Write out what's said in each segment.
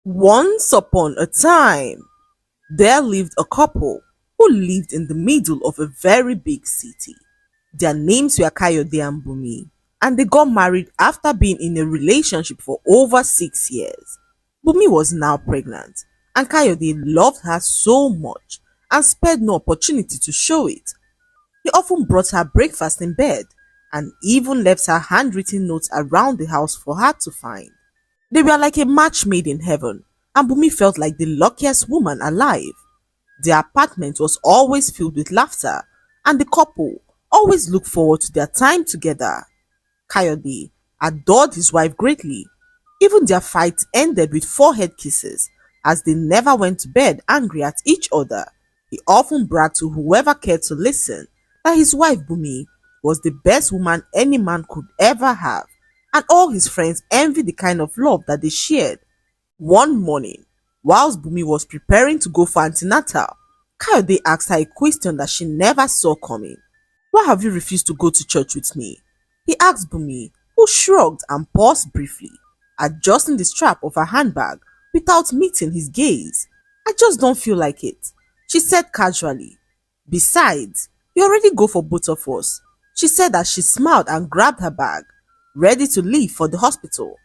Once upon a time, there lived a couple who lived in the middle of a very big city. Their names were Kayode and Bumi, and they got married after being in a relationship for over 6 years. Bumi was now pregnant, and Kayode loved her so much and spared no opportunity to show it. He often brought her breakfast in bed and even left her handwritten notes around the house for her to find. They were like a match made in heaven, and Bumi felt like the luckiest woman alive. Their apartment was always filled with laughter, and the couple always looked forward to their time together. Kayode adored his wife greatly. Even their fights ended with forehead kisses, as they never went to bed angry at each other. He often bragged to whoever cared to listen that his wife Bumi was the best woman any man could ever have, and all his friends envied the kind of love that they shared. One morning, whilst Bumi was preparing to go for antenatal, Kayode asked her a question that she never saw coming. "Why have you refused to go to church with me?" He asked Bumi, who shrugged and paused briefly, adjusting the strap of her handbag without meeting his gaze. "I just don't feel like it," she said casually. "Besides, you already go for both of us," she said as she smiled and grabbed her bag, ready to leave for the hospital.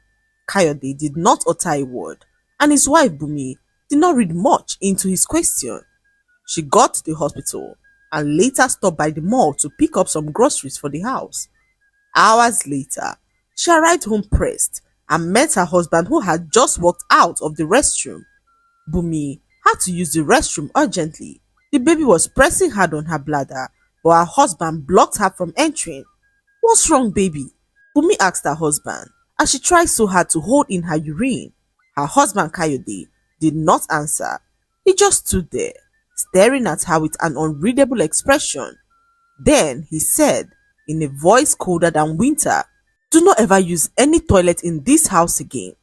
Kayode did not utter a word, and his wife Bumi did not read much into his question. She got to the hospital and later stopped by the mall to pick up some groceries for the house. Hours later, she arrived home pressed and met her husband who had just walked out of the restroom. Bumi had to use the restroom urgently. The baby was pressing hard on her bladder, but her husband blocked her from entering. "What's wrong, baby?" Bumi asked her husband as she tried so hard to hold in her urine. Her husband Kayode did not answer. He just stood there, staring at her with an unreadable expression. Then he said, in a voice colder than winter, "Do not ever use any toilet in this house again."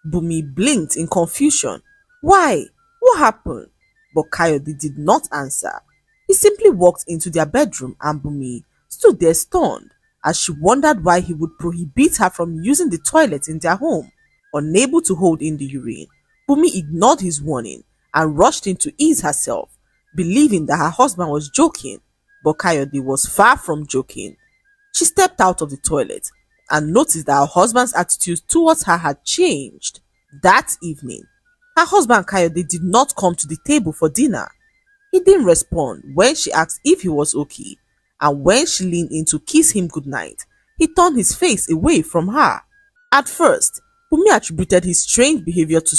Bumi blinked in confusion. "Why? What happened?" But Kayode did not answer. He simply walked into their bedroom and Bumi stood there stunned as she wondered why he would prohibit her from using the toilet in their home. Unable to hold in the urine, Bumi ignored his warning and rushed in to ease herself, believing that her husband was joking. But Kayode was far from joking. She stepped out of the toilet and noticed that her husband's attitude towards her had changed. That evening, her husband Kayode did not come to the table for dinner. He didn't respond when she asked if he was okay, and when she leaned in to kiss him goodnight, he turned his face away from her. At first, Bumi attributed his strange behavior to